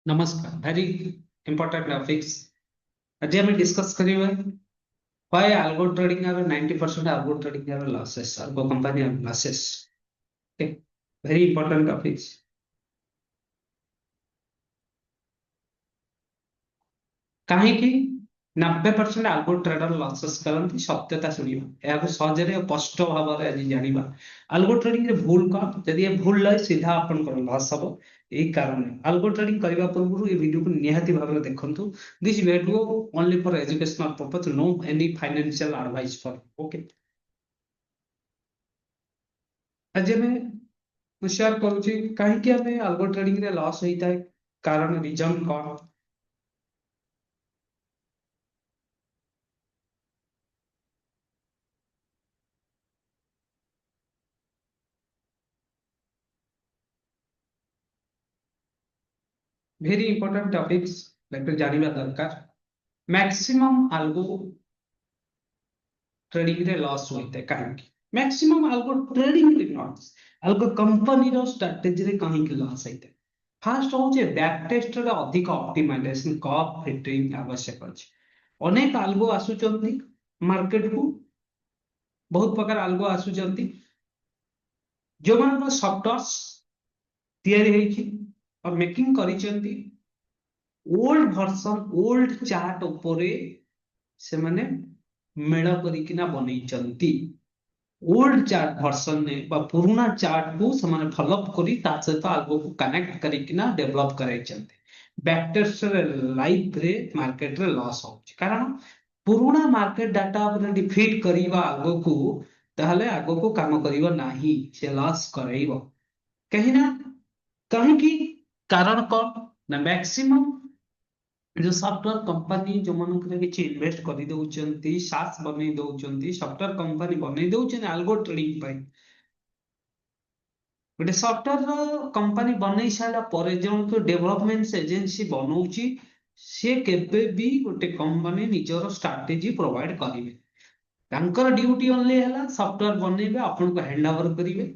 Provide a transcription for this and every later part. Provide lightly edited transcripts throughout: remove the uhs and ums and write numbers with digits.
नमस्कार। Very important topics आज हम डिस्कस करिवे why algo trading are 90% algo trading are losses algo company are losses. Okay, very important topics. कहीं कि 90% algo trader losses करंती सत्यता सुनिबा या सहजरे स्पष्ट भाव में आज जानिबा अल्गो ट्रेडिंग रे भूल कौन जदि ये भूल लय सीधा अपन को लॉस हबो। यही कारण है अल्गो ट्रेडिंग करबा पूर्व ये वीडियो को निहाती भाव में देखंतु। This video only for educational purpose, no any financial advice for. Okay, आज मैं शेयर करूची कहीं कि हमें अल्गो ट्रेडिंग रे लॉस होता है, कारण रीजन कौन। वेरी इंपोर्टेंट टॉपिक्स लेकिन जानिबा दरकार। मैक्सिमम अल्गो ट्रेडिंग रे लॉस होता है कहीं मैक्सिमम अल्गो ट्रेडिंग रे लॉस अल्गो कंपनी रो स्ट्रेटजी रे कहीं लॉस होता है। फास्ट होचे बैक टेस्ट रे अधिक ऑप्टिमाइजेशन कॉप फिटिंग आवश्यक अछि। अनेक अल्गो आसुचंती मार्केट को, बहुत प्रकार अल्गो आसुचंती जो मान सॉफ्टवेयर्स तैयारी होइछि और मेकिंग करिसेंती ओल्ड वर्जन ओल्ड चार्ट उपरे से माने मेल करिकिना बनैचंती। ओल्ड चार्ट वर्सन ने बा पुराना चार्ट को समाने डेवलप करी ता सहित आगो को कनेक्ट करिकिना डेवलप कराइचंती। बैकटेस्ट रे लाइफ रे मार्केट रे लॉस हो कारण पुराना मार्केट डाटा अपने डिफीट करिवा आगो को ताहले आगो को काम करिवा नाही से लॉस कराइबो। कहीं ना कहीं की कारण कौन ना मैक्सिमम जो सॉफ्टवेयर कंपनी जो मन किसी इन्वेस्ट कर दउचंती सास बनै दउचंती सॉफ्टवेयर कंपनी बनै दउचंती अल्गो ट्रेडिंग पाई। गोटे सॉफ्टवेयर कंपनी बनै सारा पर जो डेवलपमेंट एजेंसी बनौची सी केबे भी गोटे कंपनी निजर स्ट्रेटजी प्रोवाइड करिवे। तांकर ड्यूटी ओनली हैला सॉफ्टवेयर बनैबे आपन को हैंड ओवर करिवे।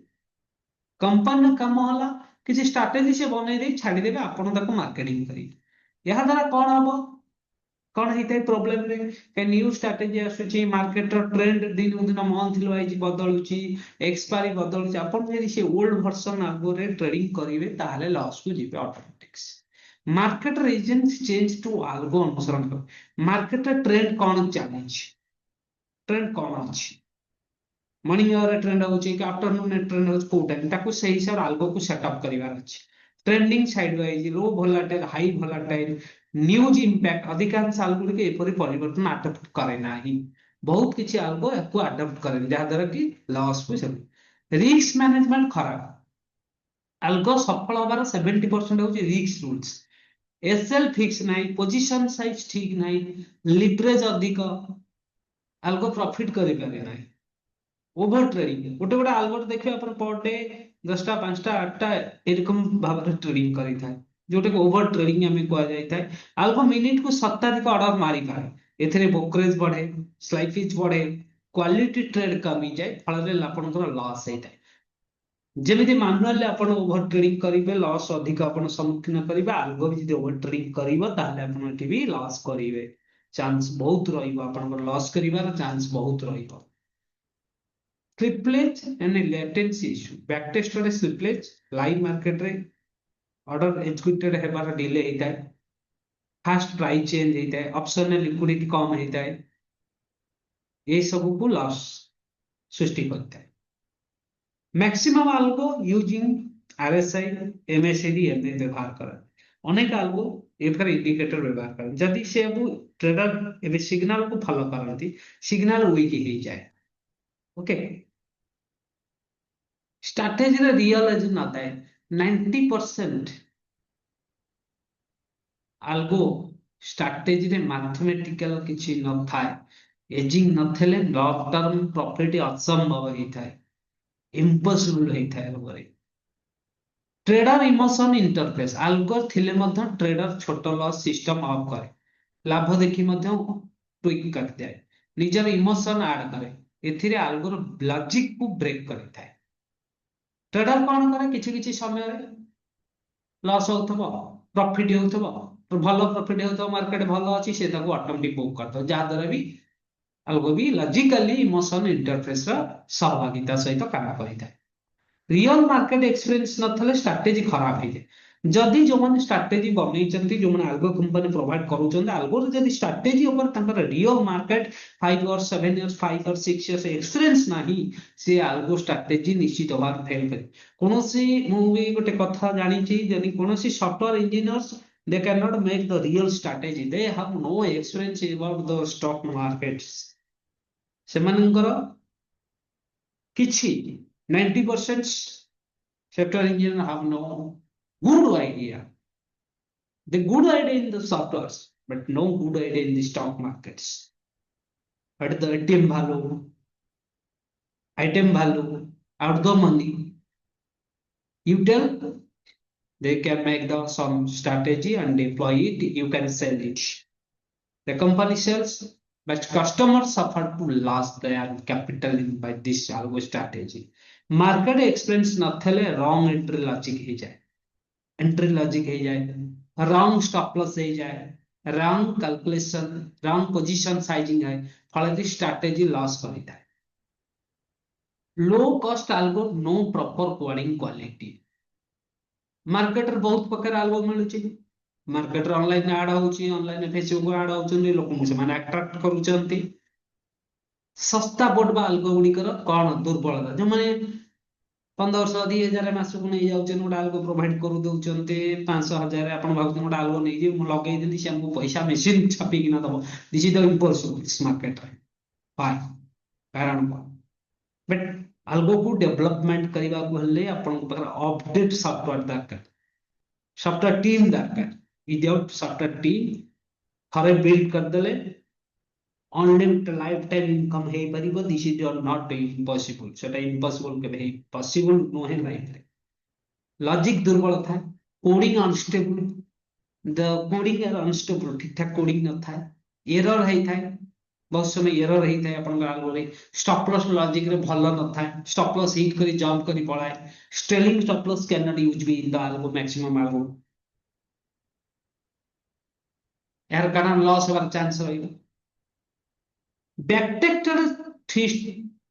कंपनी काम होला किसी स्ट्रेटजी से बनै दे छाडी देबे आपन ताको मार्केटिंग करिवे। यहाँ द्वारा कौन हम कौन होता है प्रोब्लेम रे के न्यू स्ट्रेटजी आसुची मार्केट रो ट्रेंड दिन दिन मंथली वाइज बदलुची एक्सपायरी बदलुची अपन यदि से ओल्ड वर्जन आगो रे ट्रेडिंग करिवे ताहले लॉस को जिवे automatics. Market region change to algo अनुसरण कर मार्केट रे ट्रेंड कौन चैलेंज ट्रेंड कौन अछि मॉर्निंग आवर ट्रेंड होची कि आफ्टरनून ट्रेंड होची को टाइम ताको सही हिसाब अल्गो को सेटअप करिवार अछि। Trending side wise low volatile high volatile news impact अधिकांश आल्गो के एपरि परिवर्तन अडॉप्ट करे नाही। बहुत किछि आल्गो याको अडॉप्ट करे जहा द्वारा कि लॉस हो सके। रिस्क मैनेजमेंट खराब अल्गो सफल होबार 70% होची रिस्क रूल्स। एसएल फिक्स नाही पोजीशन साइज ठीक नाही लिवरेज अधिक अल्गो प्रॉफिट करि पारे नाही। ओभर ट्रेडिंग गोटे गोटे आल्गोट देखिए अपन पर डे 10टा 5टा 8टा एरकम भाव में ट्रेडिंग करी थाए जोटे को ओभर ट्रेडिंग हमें कहा जाय थाए। आल्गो मिनिट को शताधिक ऑर्डर मारी पारे एथिरे ब्रोकरेज बढ़े स्लाइफिज बढ़े क्वालिटी ट्रेड कमी जाए फल रे आपनकर लॉस होता है। जेमिति मानुअली आपण ओभर ट्रेडिंग करिवे लॉस अधिक आपण सम्मुखीन करिवे आल्गो भी जदि ओभर ट्रेडिंग करिवो ताहले आपण एठी भी लॉस करिवे चांस बहुत रहिबो आपनकर लॉस करिवार चांस बहुत रहिबो। स्लिपलेज एंड लेटेंसी इश्यू बैकटेस्ट रे स्लिपलेज लाइव मार्केट रे ऑर्डर एग्जीक्यूटेड हेबार डिले होता है फास्ट प्राइस चेंज होता है ऑप्शन में लिक्विडिटी कम होता है ये सब को लॉस सृष्टि करता है। मैक्सिमम आल्गो यूजिंग आरएसआई एमएसआईडी एमए व्यवहार कर अनेक आल्गो एफर इंडिकेटर व्यवहार कर जदि से अब ट्रेडर एबे सिग्नल को फॉलो करती सिग्नल वीक हो जाए। ओके, स्ट्रैटेजी रे रियल एज नता है 90% आल्गो स्ट्रैटेजी रे मैथमेटिकल किछि न थाए एजिंग नथले लॉन्ग टर्म प्रॉफिट असंभव ही थाए इम्पॉसिबल ही थाए रे। ट्रेडर इमोशन इंटरफेस आल्गो थिले मध्य ट्रेडर छोट लॉस सिस्टम ऑफ करे लाभ देखि मध्य ट्विक कर जाए निजर इमोशन ऐड करे एथिरे आल्गोर लॉजिक को ब्रेक करि थाए। ट्रेडर कोन करे किछि किछि समय रे लॉस होथबो प्रॉफिट होउथबो तो भलो प्रॉफिट होउथबो मार्केट भलो अछि से ताको ऑटोमेटिक बुक करतो जहा द्वारा भी algo भी लॉजिकली इमोशन इंटरफेस रा सहभागिता सहित काम करिता रियल मार्केट एक्सपीरियंस नथले स्ट्रैटेजी खराब हे जदि जो माने स्ट्रैटेजी बनै जो माने algo कंपनी प्रोवाइड करूछन algo जदि स्ट्रैटेजी ऊपर तंकर रियल मार्केट 5 इयर्स 7 इयर्स 5 और 6 इयर्स एक्सपीरियंस नाही से algo स्ट्रैटेजी निश्चित भाव फेल करे कोनोसी मूवी गोटे कथा जानि छी जदि कोनोसी software engineers they cannot make the real strategy they have no experience about the stock markets ସେମାନଙ୍କର କିଛି 90% software engineer have no good idea the good idea in the softwares but no good idea in the stock markets at the item value out the money you tell they can make the some strategy and deploy it you can sell it the company sells but customers suffer to lose their capital by this algo strategy market experience नथले wrong entry logic हो जाए entry logic हो जाए wrong stop loss हो जाए wrong calculation wrong position sizing है फल strategy loss करता है low cost algo no proper coding quality market रे बहुत प्रकार आल्गो मिलुची मार्केट रे ऑनलाइन ऐड होउची ऑनलाइन फेसबुक ऐड होउचंदी लोक से माने अट्रैक्ट करूचंती सस्ता बोर्ड बा आल्गो गुडी कर कोन दुर्बलता जो माने 1500 2000 मासକୁ ନେଇ ଯାଉଛନ୍ତି ଗୋଟେ ଆଲଗो ପ୍ରୋଭାଇଡ କରୁ ଦଉଛନ୍ତି 500 1000 ଆପଣ ଭାବୁଛନ୍ତି ଗୋଟେ ଆଲଗो ନେଇଯିବି ମୁଁ ଲଗେଇ ଦେଲି ସେ ଆମକୁ ପଇସା ମେସିନ ଛାପିକିନା ଦବ this is the impossible market ରେ ବାय कारण କଣ ବଟ୍ ଆଲଗो କୁ ଡେଭଲପମେଣ୍ଟ କରିବାକୁ ହେଲେ ଆପଣଙ୍କ ପାଖରେ ଅପଡେଟ ସଫଟୱେयर ଦରକାର ସଫଟୱେयर ଟିମ୍ ଦରକାର ୱିଦାଉଟ୍ ସଫଟୱେयर ଟିମ୍ ଥରେ ବିଲ୍ଡ କରିଦେଲେ unlimited lifetime income हे परिबो this is not impossible सेटा impossible के भाई possible नो है लाइफ रे लॉजिक दुर्बल था coding unstable the coding are unstable ठीक ठाक कोडिंग न था एरर हे था बहुत समय एरर हे था अपन आलगो रे स्टॉप लॉस लॉजिक रे भलो न था स्टॉप लॉस हिट करी जंप करी पळाए trailing stop loss can not use be in the algo maximum algo यार कारण लॉस होवार चांस रहिबो बैकटेस्टेड ठीक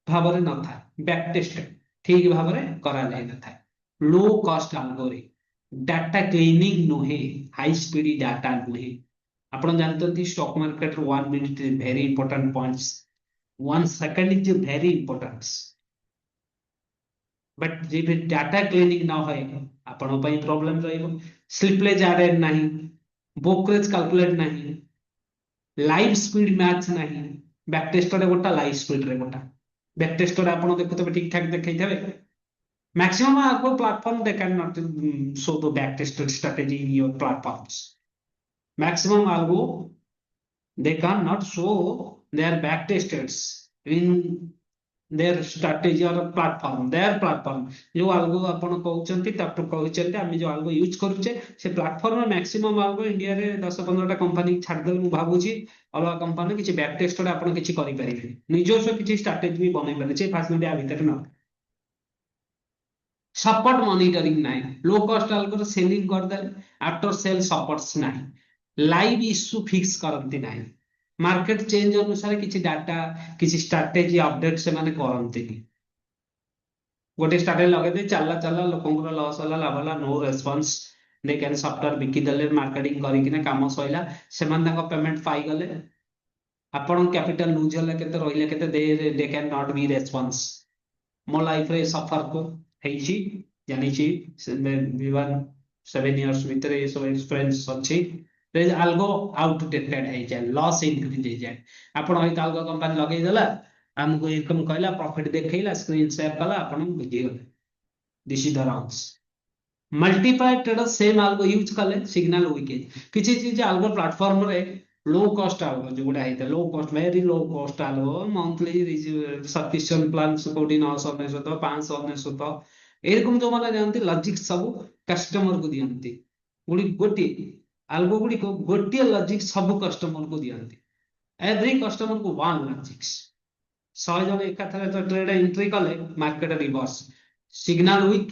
भाବରେ नथा बैकटेस्टेड ठीक भाବରେ करा जाय नथा लो कॉस्ट आल्गोरी डाटा क्लीनिंग नुहे हाई स्पीड डाटा नुहे आपण जानते stock market 1 minute is very important points 1 second is very important but जे भी डाटा क्लीनिंग ना होय आपण पई प्रॉब्लम रहिबो स्लिपलेज एडेड नाही ब्रोकरेज कैलकुलेट नाही लाइव स्पीड मैच नाही बैकटेस्टेड गोटा लाइव स्पीड रे गोटा बैकटेस्टेड आपण देखुतबे ठीक ठाक देखैथबे मैक्सिमम आपको platform they can not show the backtested strategy in your platforms maximum algo they cannot show their backtesteds in their strategy or platform their platform जो algo आपण कहउचंती तापर कहउचंती हम जो algo यूज करूचे से प्लेटफॉर्म में मैक्सिमम algo इंडिया रे 10 15 टा कंपनी छाड़ देल मु भाबुची अलग कंपनी किछि बैकटेस्टेड आपण किछि करि परिबे निजस्व किछि स्ट्रेटजी भी बनै पारे छै फैसिलिटी आ भीतर न सपोर्ट मॉनिटरिंग नाही लो कॉस्ट algo सेलिंग कर दे आफ्टर सेल सपोर्ट्स नाही लाइव इश्यू फिक्स करंती नाही मार्केट चेंज अनुसार किछि डाटा किछि स्ट्रेटजी अपडेट से माने करंती गोटे स्ट्रेटजी लगे दे चला चला लोकंकर लॉस होला लाभ होला no response they can software बिकी देले मार्केटिंग करी किना काम सइला से मान ताको पेमेंट पाई गले आपण कैपिटल लूज होला केते रहिले केते दे कैन नॉट बी रेस्पॉन्स मो लाइफ रे सफर को हेची जानि छी विवन 7 इयर्स भीतर ये सब एक्सपीरियंस अछि रे algo आउटडेटेड हे जाय लॉस इंक्रीज हे जाय आपण होय algo कंपनी लगै देला हमको इनकम कहला प्रॉफिट देखैला स्क्रीन शेयर कला आपण बुझी गले this is the wrongs multiply trader same algo use कले सिग्नल वीकेज किछि चीज algo प्लेटफॉर्म रे लो कॉस्ट algo जो गुडा हेते low cost very low cost algo monthly subscription plan कोडी 999 599 एरकम जो माने जानती लॉजिक सब कस्टमर को दियंती गुडी गोटी algo गुडी को गोटी लॉजिक सब कस्टमर को दियंती एवरी कस्टमर को वन लॉजिक्स 100 जन एकाथरे तो ट्रेड एंट्री कले market reverse signal weak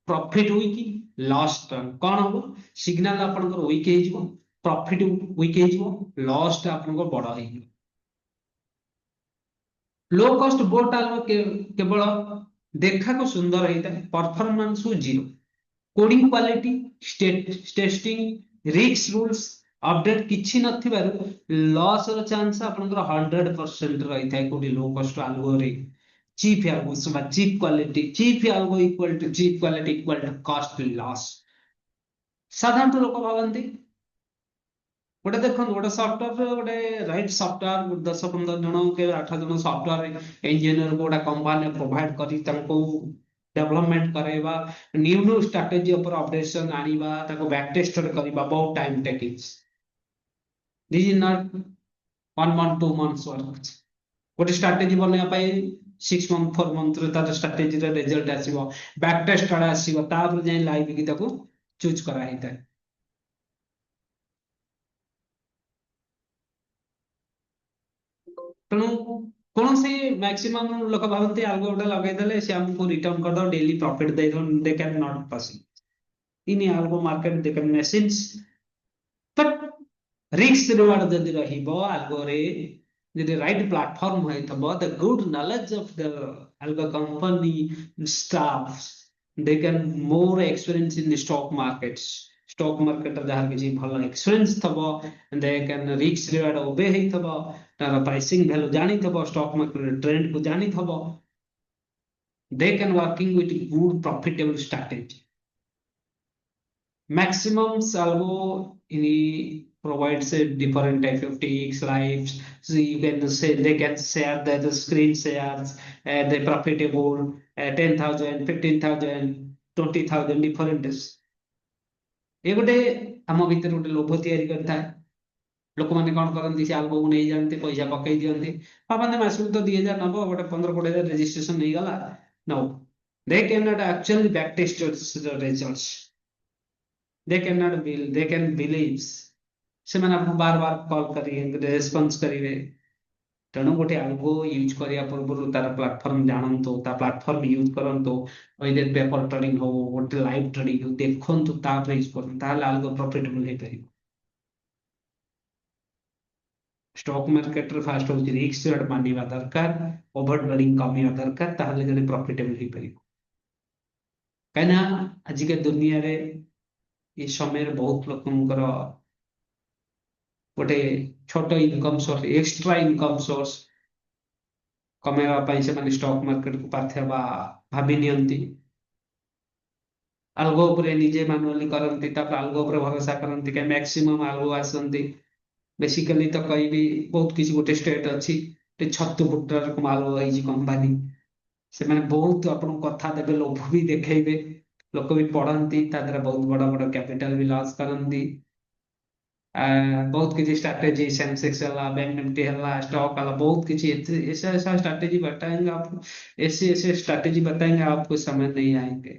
profit weak loss turn कौन हम सिग्नल आपनकर वीक हो प्रॉफिट वीक हो लॉस टा आपनकर बड़ हो लो कॉस्ट बोट आलो केवल देखा को सुंदर होता है परफॉर्मेंस को zero coding quality testing risk rules update किछि नथिबारु लॉस रो चांस आपनकर 100% रही था कोडी लो कॉस्ट आल्गो रे चीप आल्गो समा cheap algo equal to cheap quality equal to cost loss साधारण लोक भावंती गोटे देखो गोटे सफ्टवेयर गोटे राइट सफ्टवेयर 10-15 जन के 8 जन सफ्टवेयर इंजीनियर गोटे कंपनी प्रोवाइड करी तांको डेवलपमेंट करेबा न्यू न्यू स्ट्रेटजी ऊपर अपडेशन आनीबा ताको बैक टेस्ट करबा बहुत time taking this is not 1 month 2 months work गोटे स्ट्रेटजी बनैया पाई 6 मंथ 4 मंथ रे तार स्ट्रेटजी रे रिजल्ट आसीबो बैक टेस्ट आडा आसीबो तापर जाई लाइव की ताको चूज करा हिता तेणु कौन से मैक्सिमम लोक भावती आल्गो गोटे लगेदेले से हमको रिटर्न कर दो डेली प्रॉफिट दे दो they can not possible in algo market they can machines but risk reward जदि रहिबो आल्गो रे जदि राइट प्लेटफॉर्म होइतबो the good knowledge of the algo company staff they can more experience in the stock market जहार किसी भल experience थबो they can risk reward ओबे हेइतबो तार प्राइसिंग वैल्यू जानी थबो स्टॉक मार्केट ट्रेंड को जानी थबो they can working with good profitable strategy maximum salvo ini provides a different type of TX lives. So you can say they can share the screen shares, the profitable 10,000, 15,000, 20,000 different. ये गोटे आम भितर गोटे लोभ तैयारी करता है लोक मैंने कौन करती से आल्बम को नहीं जानते पैसा पकई दिखते भावते मासक तो 2,000 नब गोटे 15-20,000 रेजिस्ट्रेशन नहीं गला no they can not actually back test results they cannot believe they can believe ସେମାନେ ଆପଣଙ୍କୁ ବାର ବାର କଲ୍ କରିବେ ରେସ୍ପନ୍ସ କରିବେ ତେଣୁ ଗୋଟେ ଆଲ୍ଗୋ ୟୁଜ୍ କରିବା ପୂର୍ବରୁ ତାର ପ୍ଲାଟଫର୍ମ ଜାଣନ୍ତୁ ତା ପ୍ଲାଟଫର୍ମ ୟୁଜ୍ କରନ୍ତୁ ୱେଦର ପେପର ଟ୍ରେଡିଂ ହଉ ଗୋଟେ ଲାଇଭ୍ ଟ୍ରେଡିଂ ହଉ ଦେଖନ୍ତୁ ତାପରେ ୟୁଜ୍ କରନ୍ତୁ ତାହେଲେ ଆଲ୍ଗୋ ପ୍ରଫିଟେବଲ ହେଇପାରିବ ଷ୍ଟକ୍ ମାର୍କେଟରେ ଫାଷ୍ଟ ହଉଛି ରିସ୍କ ମାନିବା ଦରକାର ଓଭର ଟ୍ରେଡିଂ କମିବା ଦରକାର ତାହେଲେ ଜଣେ ପ୍ରଫିଟେବଲ ହେଇପାରିବ କାହିଁକିନା ଆଜିକା ଦୁନିଆରେ ଏ ସମୟରେ ବହୁତ ଲୋକଙ୍କର गोटे छोट income source extra income source कमेवा पाई से माने स्टॉक मार्केट को पाथेबा भाबी नियंती आल्गो ऊपर निजे मैनुअली करंती तापर आल्गो ऊपर भरोसा करंती के मैक्सिमम आल्गो आसंती बेसिकली तो कई भी बहुत किसी गोटे स्टेट अछि ते छत्तु फुटर को माल होई कंपनी से माने बहुत आपन कथा देबे लोभ भी देखेबे लोक भी पढ़ंती तादरा बहुत बड़ा बड़ा कैपिटल भी लॉस करंती बहुत किसी स्ट्रैटेजी सेंसेक्स हला बैंक निफ्टी हला स्टॉक हला बहुत किसी ऐसा ऐसा स्ट्रैटेजी बताएंगे आपको ऐसे ऐसे स्ट्रैटेजी बताएंगे आपको समझ नहीं आएंगे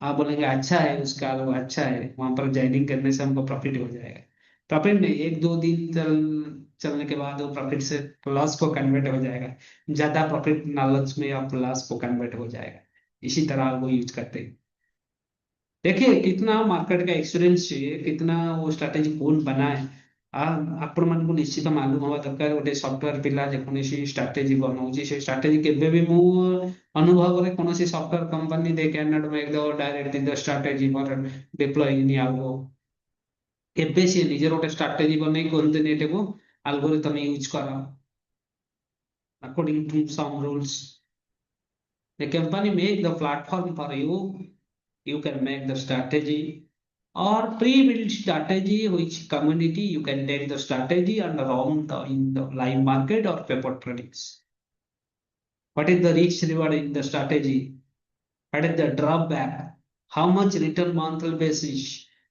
आप बोलेंगे अच्छा है उसका वो अच्छा है वहां पर ज्वाइनिंग करने से हमको प्रॉफिट हो जाएगा प्रॉफिट नहीं 1-2 दिन चलने के बाद वो प्रॉफिट से लॉस को कन्वर्ट हो जाएगा ज्यादा प्रॉफिट नॉलेज में आप लॉस को कन्वर्ट हो जाएगा इसी तरह वो यूज करते हैं देखिए कितना मार्केट का एक्सपीरियंस चाहिए कितना वो स्ट्रैटेजी कौन बनाए आपण मान को निश्चित मालूम हवा दरकार गोटे सॉफ्टवेयर पिला जेकोसी स्ट्रैटेजी बनाऊची से स्ट्रैटेजी केबे भी मु अनुभव रे कोनोसी software company they can not make the direct the strategy for deploy in algo केबे से निजर गोटे स्ट्रैटेजी बनै कोनते नेटे को एल्गोरिथम यूज करा according to some rules the company make the platform for you can make the strategy or pre-built strategy which community you can take the strategy and run in the live market or paper tradings what is the risk reward in the strategy what is the drawback how much return monthly basis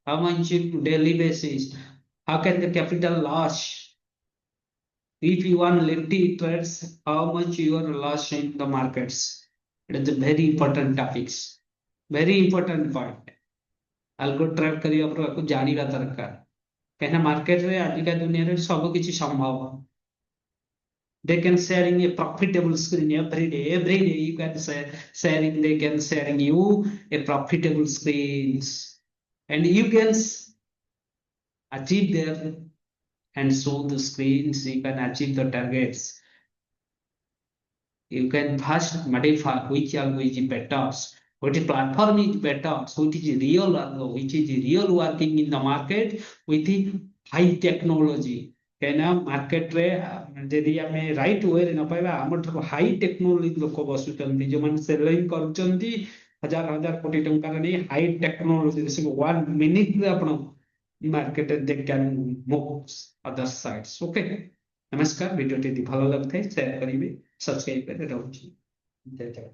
how much daily basis how can the capital loss if you want lefty trades how much you are loss in the markets it is a very important topics very important point algo track करिया पर को जानिबा दरकार कहना market रे आज का दुनिया रे सब किछि संभव they can sharing a profitable screen every day you can sharing, they can sharing you a profitable screens, and you can achieve there and show the screens, you can achieve the targets. You can first modify which algo is better, which platform is better, which is real algo, which is real working in the market with the high technology. Kena market re जदि आमे right way रे न पाइबा हमर ठको high technology लोक बसुचंती जो मन selling करचंती हजार हजार कोटी टंका रे हाई टेक्नोलॉजी से 1 मिनिट रे आपण market they can move other sides okay. नमस्कार वीडियो टी भलो लगथे शेयर करिवे सब्सक्राइब करे रहउची जय जय।